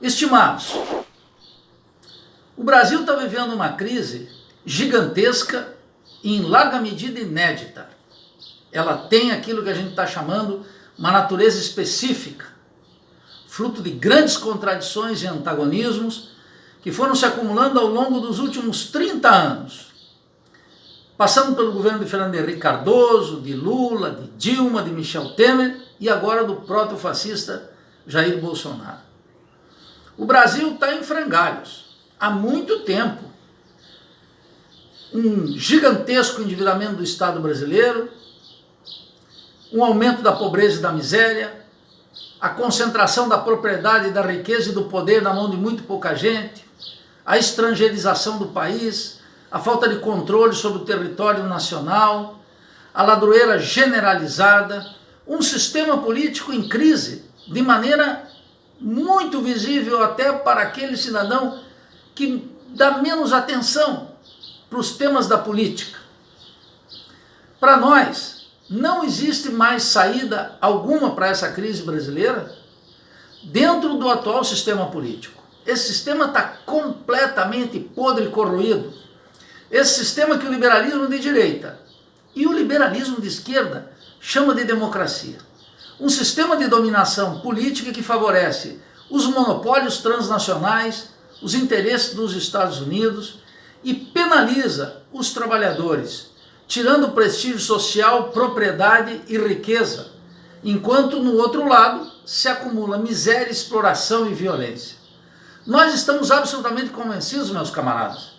Estimados, o Brasil está vivendo uma crise gigantesca e em larga medida inédita. Ela tem aquilo que a gente está chamando uma natureza específica, fruto de grandes contradições e antagonismos que foram se acumulando ao longo dos últimos 30 anos, passando pelo governo de Fernando Henrique Cardoso, de Lula, de Dilma, de Michel Temer e agora do proto-fascista Jair Bolsonaro. O Brasil está em frangalhos há muito tempo. Um gigantesco endividamento do Estado brasileiro, um aumento da pobreza e da miséria, a concentração da propriedade, da riqueza e do poder na mão de muito pouca gente, a estrangeirização do país, a falta de controle sobre o território nacional, a ladroeira generalizada, um sistema político em crise, de maneira muito visível até para aquele cidadão que dá menos atenção para os temas da política. Para nós, não existe mais saída alguma para essa crise brasileira dentro do atual sistema político. Esse sistema está completamente podre e corroído. Esse sistema que o liberalismo de direita e o liberalismo de esquerda chama de democracia. Um sistema de dominação política que favorece os monopólios transnacionais, os interesses dos Estados Unidos e penaliza os trabalhadores, tirando prestígio social, propriedade e riqueza, enquanto no outro lado se acumula miséria, exploração e violência. Nós estamos absolutamente convencidos, meus camaradas,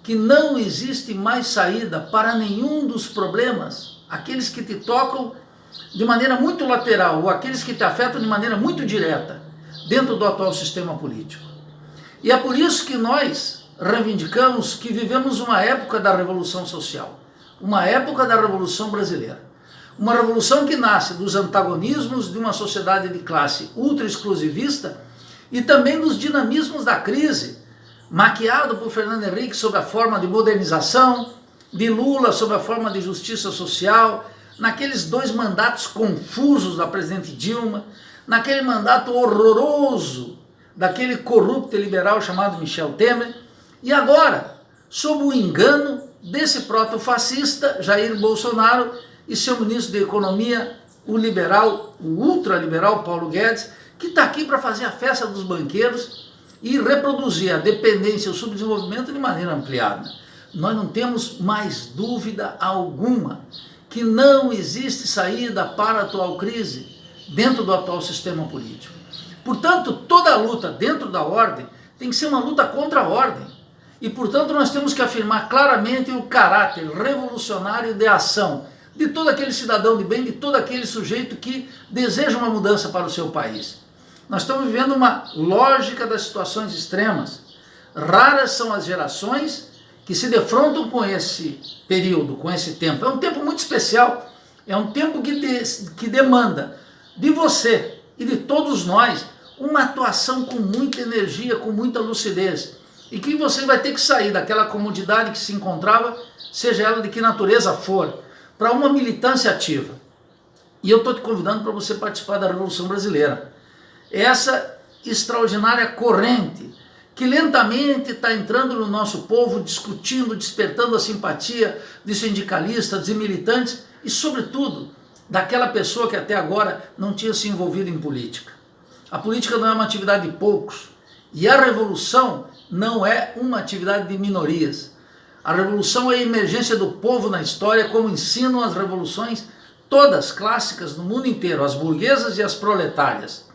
que não existe mais saída para nenhum dos problemas, aqueles que te tocam de maneira muito lateral ou aqueles que te afetam de maneira muito direta dentro do atual sistema político. E é por isso que nós reivindicamos que vivemos uma época da Revolução Social, uma época da Revolução Brasileira. Uma revolução que nasce dos antagonismos de uma sociedade de classe ultra-exclusivista e também dos dinamismos da crise, maquiado por Fernando Henrique sob a forma de modernização, de Lula sob a forma de justiça social, naqueles 2 mandatos confusos da presidente Dilma, naquele mandato horroroso daquele corrupto liberal chamado Michel Temer, e agora, sob o engano desse proto-fascista Jair Bolsonaro e seu ministro de Economia, o liberal, o ultraliberal Paulo Guedes, que está aqui para fazer a festa dos banqueiros e reproduzir a dependência e o subdesenvolvimento de maneira ampliada. Nós não temos mais dúvida alguma que não existe saída para a atual crise dentro do atual sistema político. Portanto, toda luta dentro da ordem tem que ser uma luta contra a ordem. E, portanto, nós temos que afirmar claramente o caráter revolucionário de ação de todo aquele cidadão de bem, de todo aquele sujeito que deseja uma mudança para o seu país. Nós estamos vivendo uma lógica das situações extremas. Raras são as gerações que se defrontam com esse período, com esse tempo. É um tempo muito especial, é um tempo que demanda de você e de todos nós uma atuação com muita energia, com muita lucidez, e que você vai ter que sair daquela comodidade que se encontrava, seja ela de que natureza for, para uma militância ativa. E eu estou te convidando para você participar da Revolução Brasileira. Essa extraordinária corrente que lentamente está entrando no nosso povo, discutindo, despertando a simpatia de sindicalistas, de militantes e, sobretudo, daquela pessoa que até agora não tinha se envolvido em política. A política não é uma atividade de poucos e a revolução não é uma atividade de minorias. A revolução é a emergência do povo na história, como ensinam as revoluções todas clássicas no mundo inteiro, as burguesas e as proletárias,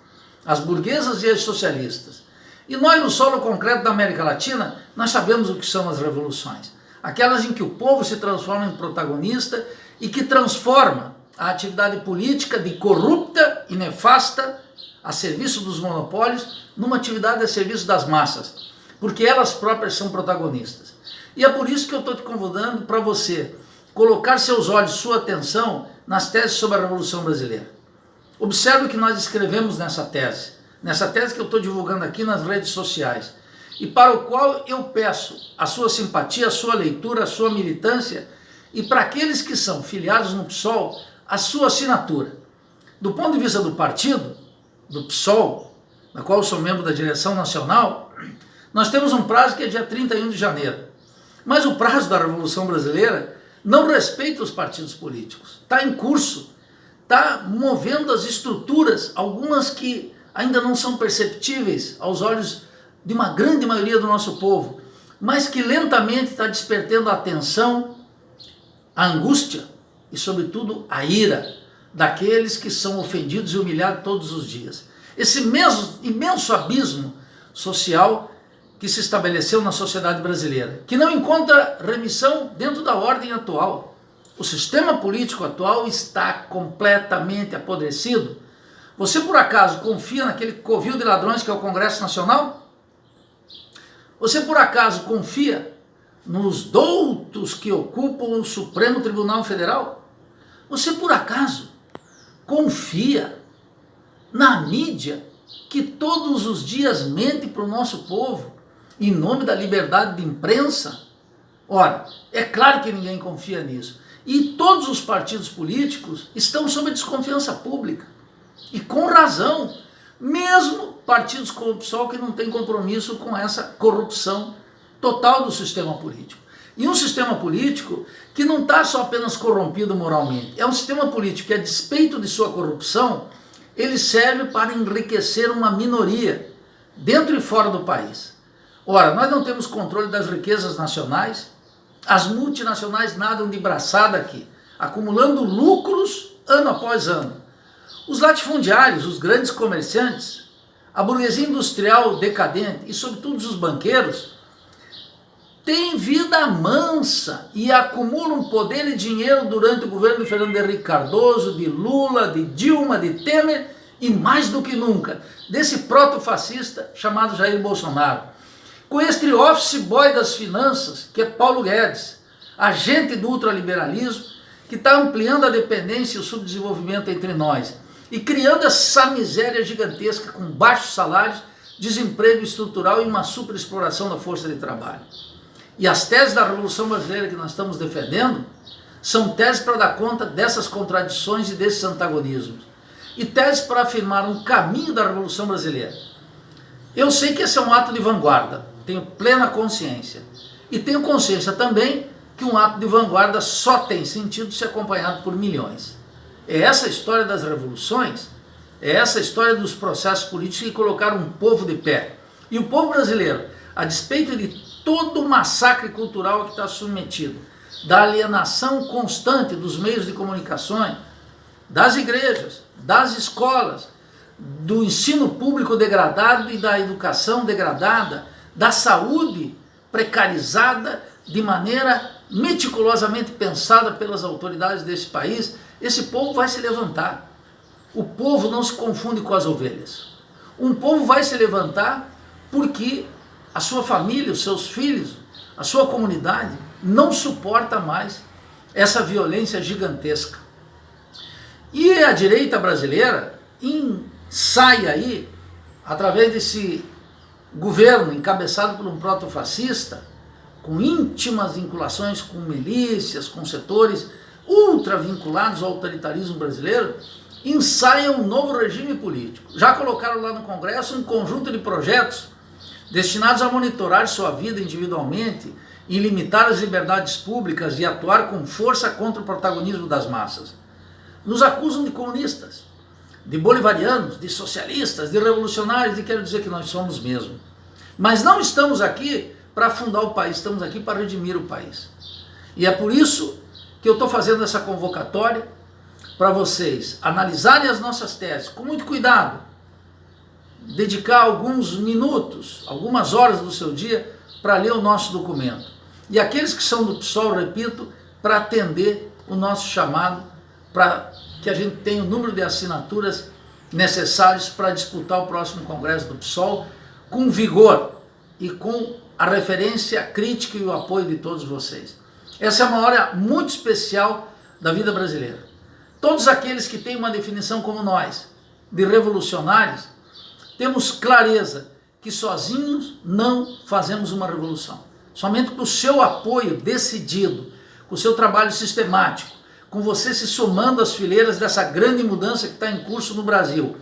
as burguesas e as socialistas. E nós, no solo concreto da América Latina, nós sabemos o que são as revoluções. Aquelas em que o povo se transforma em protagonista e que transforma a atividade política de corrupta e nefasta a serviço dos monopólios numa atividade a serviço das massas, porque elas próprias são protagonistas. E é por isso que eu estou te convidando para você colocar seus olhos, sua atenção nas teses sobre a Revolução Brasileira. Observe o que nós escrevemos nessa tese que eu estou divulgando aqui nas redes sociais, e para o qual eu peço a sua simpatia, a sua leitura, a sua militância, e para aqueles que são filiados no PSOL, a sua assinatura. Do ponto de vista do partido, do PSOL, na qual eu sou membro da direção nacional, nós temos um prazo que é dia 31 de janeiro. Mas o prazo da Revolução Brasileira não respeita os partidos políticos. Está em curso, está movendo as estruturas, algumas que ainda não são perceptíveis aos olhos de uma grande maioria do nosso povo, mas que lentamente está despertando a atenção, a angústia e, sobretudo, a ira daqueles que são ofendidos e humilhados todos os dias. Esse mesmo imenso abismo social que se estabeleceu na sociedade brasileira, que não encontra remissão dentro da ordem atual. O sistema político atual está completamente apodrecido. Você, por acaso, confia naquele covil de ladrões que é o Congresso Nacional? Você, por acaso, confia nos doutos que ocupam o Supremo Tribunal Federal? Você, por acaso, confia na mídia que todos os dias mente para o nosso povo em nome da liberdade de imprensa? Ora, é claro que ninguém confia nisso. E todos os partidos políticos estão sob a desconfiança pública. E com razão, mesmo partidos como o PSOL que não tem compromisso com essa corrupção total do sistema político. E um sistema político que não está só apenas corrompido moralmente, é um sistema político que, a despeito de sua corrupção, ele serve para enriquecer uma minoria, dentro e fora do país. Ora, nós não temos controle das riquezas nacionais, as multinacionais nadam de braçada aqui, acumulando lucros ano após ano. Os latifundiários, os grandes comerciantes, a burguesia industrial decadente e, sobretudo, os banqueiros, têm vida mansa e acumulam poder e dinheiro durante o governo de Fernando Henrique Cardoso, de Lula, de Dilma, de Temer e, mais do que nunca, desse proto-fascista chamado Jair Bolsonaro. Com este office boy das finanças, que é Paulo Guedes, agente do ultraliberalismo, que está ampliando a dependência e o subdesenvolvimento entre nós e criando essa miséria gigantesca com baixos salários, desemprego estrutural e uma superexploração da força de trabalho. E as teses da Revolução Brasileira que nós estamos defendendo são teses para dar conta dessas contradições e desses antagonismos. E teses para afirmar um caminho da Revolução Brasileira. Eu sei que esse é um ato de vanguarda, tenho plena consciência. E tenho consciência também que um ato de vanguarda só tem sentido se acompanhado por milhões. É essa a história das revoluções, é essa a história dos processos políticos que colocaram um povo de pé. E o povo brasileiro, a despeito de todo o massacre cultural que está submetido, da alienação constante dos meios de comunicação, das igrejas, das escolas, do ensino público degradado e da educação degradada, da saúde precarizada de maneira meticulosamente pensada pelas autoridades desse país, esse povo vai se levantar. O povo não se confunde com as ovelhas. Um povo vai se levantar porque a sua família, os seus filhos, a sua comunidade não suporta mais essa violência gigantesca. E a direita brasileira ensaia aí, através desse governo encabeçado por um proto-fascista, com íntimas vinculações com milícias, com setores ultra vinculados ao autoritarismo brasileiro, ensaiam um novo regime político. Já colocaram lá no Congresso um conjunto de projetos destinados a monitorar sua vida individualmente e limitar as liberdades públicas e atuar com força contra o protagonismo das massas. Nos acusam de comunistas, de bolivarianos, de socialistas, de revolucionários, e quero dizer que nós somos mesmo. Mas não estamos aqui para fundar o país, estamos aqui para redimir o país. E é por isso que eu estou fazendo essa convocatória para vocês analisarem as nossas teses com muito cuidado, dedicar alguns minutos, algumas horas do seu dia para ler o nosso documento. E aqueles que são do PSOL, repito, para atender o nosso chamado, para que a gente tenha o número de assinaturas necessários para disputar o próximo Congresso do PSOL com vigor e com a referência crítica e o apoio de todos vocês. Essa é uma hora muito especial da vida brasileira. Todos aqueles que têm uma definição como nós, de revolucionários, temos clareza que sozinhos não fazemos uma revolução. Somente com o seu apoio decidido, com o seu trabalho sistemático, com você se somando às fileiras dessa grande mudança que está em curso no Brasil,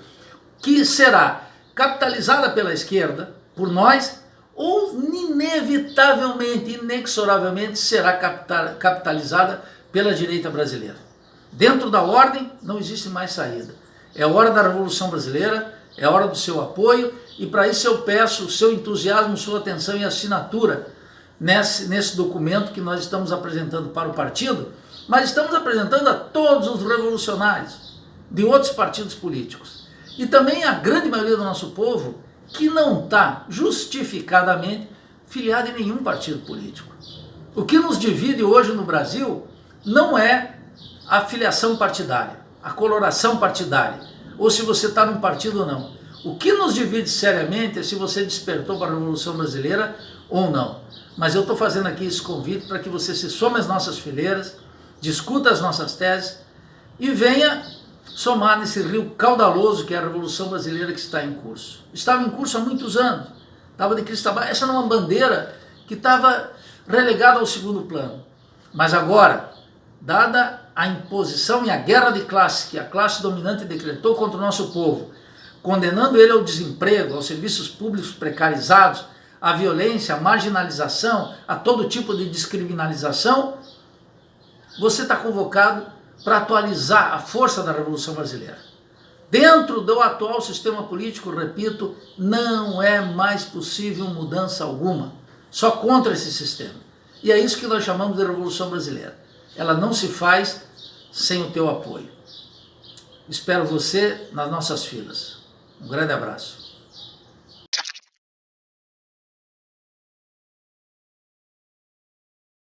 que será capitalizada pela esquerda, por nós, ou inevitavelmente, inexoravelmente será capitalizada pela direita brasileira. Dentro da ordem não existe mais saída. É hora da Revolução Brasileira, é hora do seu apoio, e para isso eu peço o seu entusiasmo, sua atenção e assinatura nesse documento que nós estamos apresentando para o partido, mas estamos apresentando a todos os revolucionários de outros partidos políticos. E também a grande maioria do nosso povo que não está justificadamente filiado em nenhum partido político. O que nos divide hoje no Brasil não é a filiação partidária, a coloração partidária, ou se você está num partido ou não. O que nos divide seriamente é se você despertou para a Revolução Brasileira ou não. Mas eu estou fazendo aqui esse convite para que você se some às nossas fileiras, discuta as nossas teses e venha somar nesse rio caudaloso que é a Revolução Brasileira que está em curso. Estava em curso há muitos anos, estava de cristal. Essa era uma bandeira que estava relegada ao segundo plano. Mas agora, dada a imposição e a guerra de classe que a classe dominante decretou contra o nosso povo, condenando ele ao desemprego, aos serviços públicos precarizados, à violência, à marginalização, a todo tipo de descriminalização, você está convocado para atualizar a força da Revolução Brasileira. Dentro do atual sistema político, repito, não é mais possível mudança alguma, só contra esse sistema. E é isso que nós chamamos de Revolução Brasileira. Ela não se faz sem o teu apoio. Espero você nas nossas filas. Um grande abraço.